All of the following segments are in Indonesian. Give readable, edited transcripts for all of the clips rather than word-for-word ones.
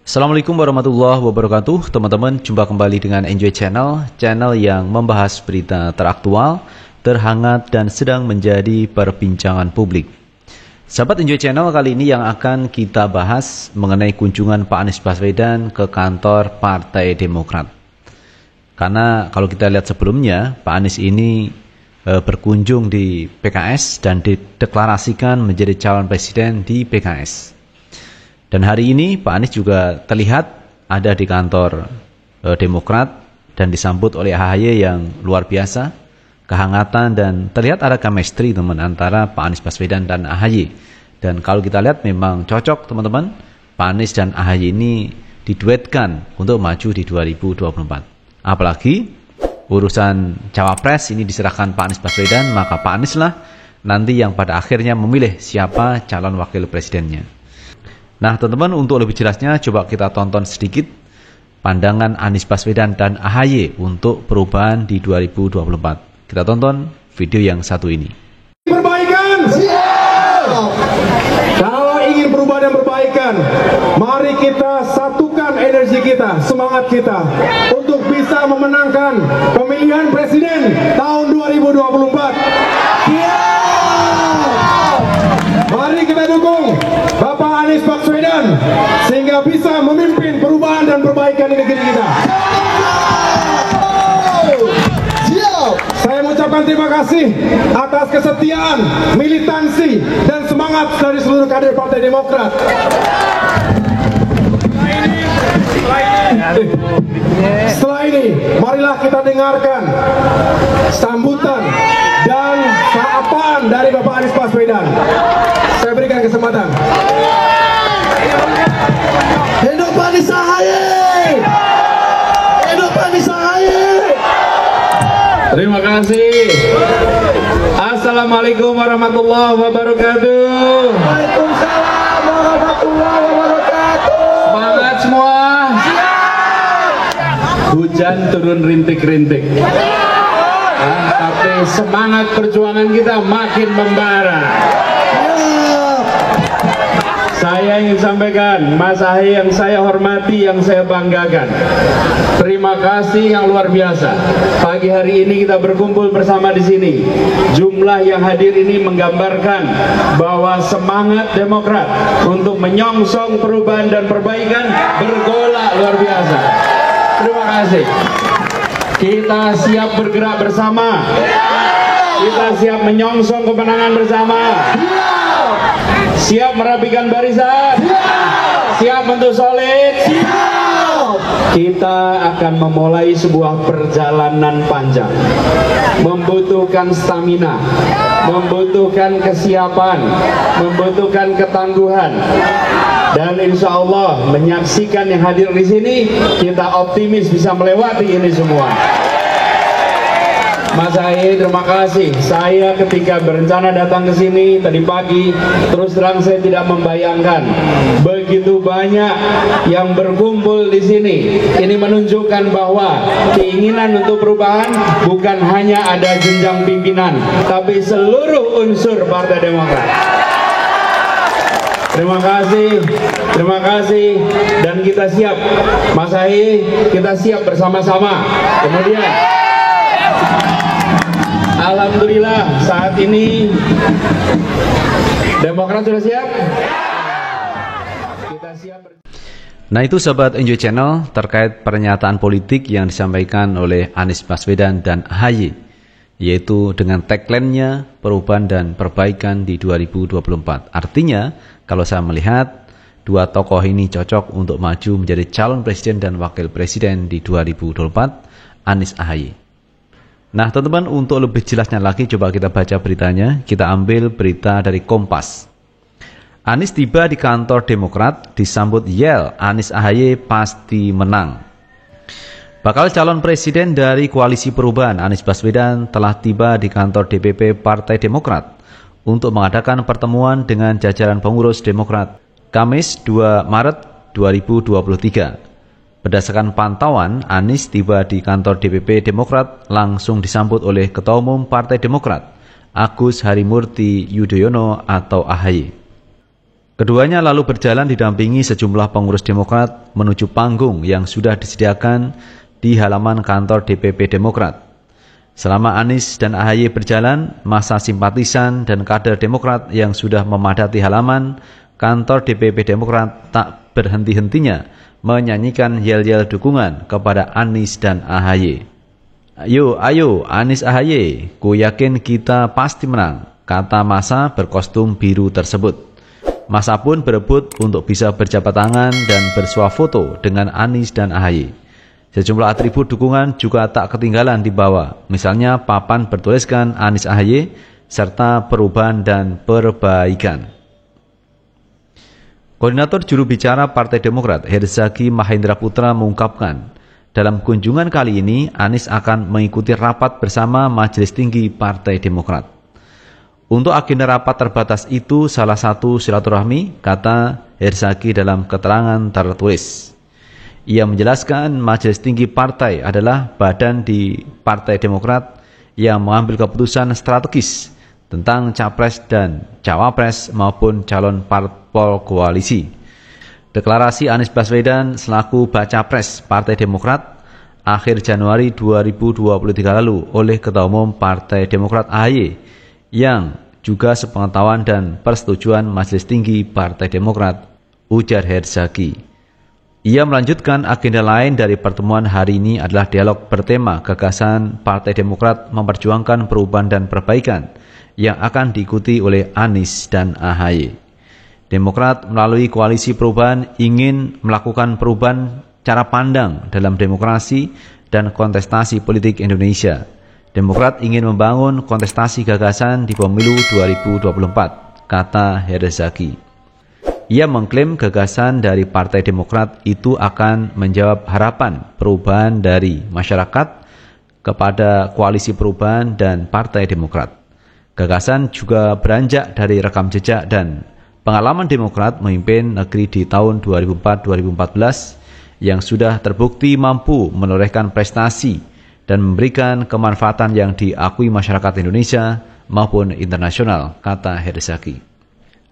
Assalamualaikum warahmatullahi wabarakatuh. Teman-teman, jumpa kembali dengan Enjoy Channel, channel yang membahas berita teraktual, terhangat, dan sedang menjadi perbincangan publik. Sahabat Enjoy Channel, kali ini yang akan kita bahas mengenai kunjungan Pak Anies Baswedan ke kantor Partai Demokrat. Karena kalau kita lihat sebelumnya, Pak Anies ini berkunjung di PKS dan dideklarasikan menjadi calon presiden di PKS. Dan hari ini Pak Anies juga terlihat ada di kantor Demokrat dan disambut oleh AHY yang luar biasa, kehangatan, dan terlihat ada chemistry teman antara Pak Anies Baswedan dan AHY. Dan kalau kita lihat memang cocok teman-teman, Pak Anies dan AHY ini diduetkan untuk maju di 2024. Apalagi urusan cawapres ini diserahkan Pak Anies Baswedan, maka Pak Anies lah nanti yang pada akhirnya memilih siapa calon wakil presidennya. Nah teman-teman, untuk lebih jelasnya coba kita tonton sedikit pandangan Anies Baswedan dan AHY untuk perubahan di 2024. Kita tonton video yang satu ini. Perbaikan, siap. Kalau ingin perubahan dan perbaikan, mari kita satukan energi kita, semangat kita untuk bisa memenangkan pemilihan presiden tahun 2024. Siap. Mari kita dukung Bapak Anies Baswedan sehingga bisa memimpin perubahan dan perbaikan di negeri kita. Saya mengucapkan terima kasih atas kesetiaan, militansi, dan semangat dari seluruh kader Partai Demokrat. Setelah ini, marilah kita dengarkan sambutan dan sapaan dari Bapak Anies Baswedan. Saya berikan kesempatan. Hidup Anies AHY! Hidup Anies AHY! Terima kasih. Assalamualaikum warahmatullahi wabarakatuh. Waalaikumsalam warahmatullahi wabarakatuh. Semangat semua. Hujan turun rintik-rintik, tapi semangat perjuangan kita makin membara. Saya ingin sampaikan, Mas AHY yang saya hormati, yang saya banggakan, terima kasih yang luar biasa. Pagi hari ini kita berkumpul bersama di sini. Jumlah yang hadir ini menggambarkan bahwa semangat Demokrat untuk menyongsong perubahan dan perbaikan bergolak luar biasa. Terima kasih. Kita siap bergerak bersama. Kita siap menyongsong kemenangan bersama. Siap merapikan barisan. Siap untuk solid. Kita akan memulai sebuah perjalanan panjang, membutuhkan stamina, membutuhkan kesiapan, membutuhkan ketangguhan. Dan insya Allah menyaksikan yang hadir di sini, kita optimis bisa melewati ini semua. Mas AHY, terima kasih. Saya ketika berencana datang ke sini tadi pagi, terus terang saya tidak membayangkan begitu banyak yang berkumpul di sini. Ini menunjukkan bahwa keinginan untuk perubahan bukan hanya ada jenjang pimpinan, tapi seluruh unsur Partai Demokrat. Terima kasih, dan kita siap, Mas AHY, kita siap bersama-sama. Kemudian, alhamdulillah saat ini Demokrat sudah siap. Kita siap. Nah itu sahabat Enjoy Channel terkait pernyataan politik yang disampaikan oleh Anies Baswedan dan AHY, yaitu dengan tagline-nya perubahan dan perbaikan di 2024. Artinya kalau saya melihat dua tokoh ini cocok untuk maju menjadi calon presiden dan wakil presiden di 2024, Anies AHY. Nah teman-teman, untuk lebih jelasnya lagi coba kita baca beritanya. Kita ambil berita dari Kompas. Anies tiba di kantor Demokrat disambut yel, Anies AHY pasti menang. Bakal calon presiden dari Koalisi Perubahan Anies Baswedan telah tiba di kantor DPP Partai Demokrat untuk mengadakan pertemuan dengan jajaran pengurus Demokrat Kamis 2 Maret 2023. Berdasarkan pantauan, Anies tiba di kantor DPP Demokrat langsung disambut oleh Ketua Umum Partai Demokrat Agus Harimurti Yudhoyono atau AHY. Keduanya lalu berjalan didampingi sejumlah pengurus Demokrat menuju panggung yang sudah disediakan di halaman kantor DPP Demokrat. Selama Anies dan AHY berjalan, massa simpatisan dan kader Demokrat yang sudah memadati halaman kantor DPP Demokrat tak berhenti-hentinya menyanyikan yel-yel dukungan kepada Anies dan AHY. Ayo Anies AHY, ku yakin kita pasti menang, kata massa berkostum biru tersebut. Massa pun berebut untuk bisa berjabat tangan dan bersuah foto dengan Anies dan AHY. Sejumlah atribut dukungan juga tak ketinggalan dibawa, misalnya papan bertuliskan Anies AHY serta perubahan dan perbaikan. Koordinator juru bicara Partai Demokrat Herzaki Mahendra Putra mengungkapkan, dalam kunjungan kali ini Anies akan mengikuti rapat bersama Majelis Tinggi Partai Demokrat. Untuk agenda rapat terbatas itu salah satu silaturahmi, kata Herzaki dalam keterangan tertulis. Ia menjelaskan Majelis Tinggi Partai adalah badan di Partai Demokrat yang mengambil keputusan strategis tentang capres dan cawapres maupun calon parpol koalisi. Deklarasi Anies Baswedan selaku baca pres Partai Demokrat akhir Januari 2023 lalu oleh Ketua Umum Partai Demokrat AHY yang juga sepengetahuan dan persetujuan Majelis Tinggi Partai Demokrat, ujar Herzaki. Ia melanjutkan agenda lain dari pertemuan hari ini adalah dialog bertema gagasan Partai Demokrat memperjuangkan perubahan dan perbaikan yang akan diikuti oleh Anies dan AHY. Demokrat melalui koalisi perubahan ingin melakukan perubahan cara pandang dalam demokrasi dan kontestasi politik Indonesia. Demokrat ingin membangun kontestasi gagasan di pemilu 2024, kata Herzaki. Ia mengklaim gagasan dari Partai Demokrat itu akan menjawab harapan perubahan dari masyarakat kepada koalisi perubahan dan Partai Demokrat. Gagasan juga beranjak dari rekam jejak dan pengalaman Demokrat memimpin negeri di tahun 2004-2014 yang sudah terbukti mampu menorehkan prestasi dan memberikan kemanfaatan yang diakui masyarakat Indonesia maupun internasional, kata Herzaki.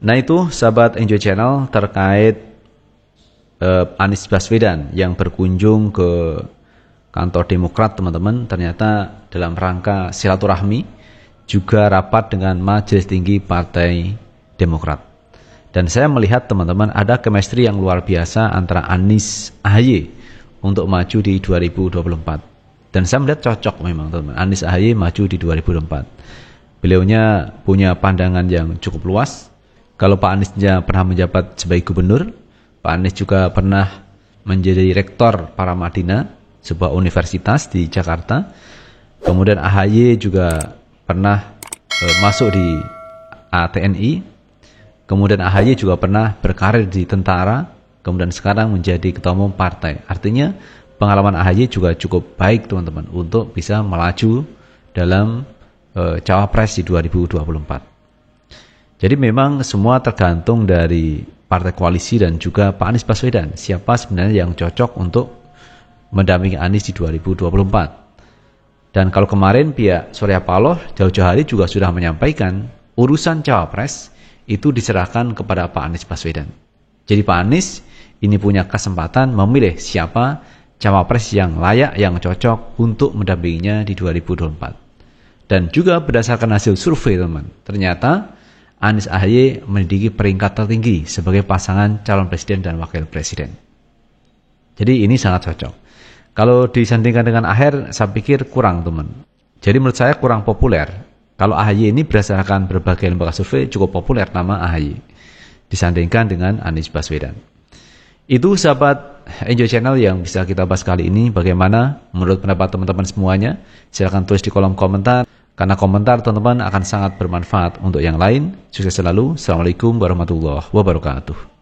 Nah itu sahabat Enjoy Channel terkait Anies Baswedan yang berkunjung ke kantor Demokrat, teman-teman. Ternyata dalam rangka silaturahmi juga rapat dengan Majelis Tinggi Partai Demokrat. Dan saya melihat teman-teman ada chemistry yang luar biasa antara Anies AHY untuk maju di 2024. Dan saya melihat cocok memang teman-teman, Anies AHY maju di 2024. Beliaunya punya pandangan yang cukup luas. Kalau Pak Aniesnya pernah menjabat sebagai gubernur, Pak Anies juga pernah menjadi rektor Paramadina, sebuah universitas di Jakarta. Kemudian AHY juga pernah masuk di TNI. Kemudian AHY juga pernah berkarir di tentara, kemudian sekarang menjadi ketua umum partai. Artinya pengalaman AHY juga cukup baik teman-teman untuk bisa melaju dalam cawapres di 2024. Jadi memang semua tergantung dari partai koalisi dan juga Pak Anies Baswedan. Siapa sebenarnya yang cocok untuk mendampingi Anies di 2024. Dan kalau kemarin pihak Surya Paloh jauh-jauh hari juga sudah menyampaikan urusan cawapres itu diserahkan kepada Pak Anies Baswedan. Jadi Pak Anies ini punya kesempatan memilih siapa cawapres yang layak, yang cocok untuk mendampinginya di 2024. Dan juga berdasarkan hasil survei teman, ternyata Anies AHY menduduki peringkat tertinggi sebagai pasangan calon presiden dan wakil presiden. Jadi ini sangat cocok. Kalau disandingkan dengan AHR, saya pikir kurang teman. Jadi menurut saya kurang populer. Kalau AHY ini berdasarkan berbagai lembaga survei cukup populer nama AHY disandingkan dengan Anies Baswedan. Itu sahabat Enjoy Channel yang bisa kita bahas kali ini. Bagaimana menurut pendapat teman-teman semuanya? Silahkan tulis di kolom komentar. Karena komentar teman-teman akan sangat bermanfaat untuk yang lain. Sukses selalu. Assalamualaikum warahmatullahi wabarakatuh.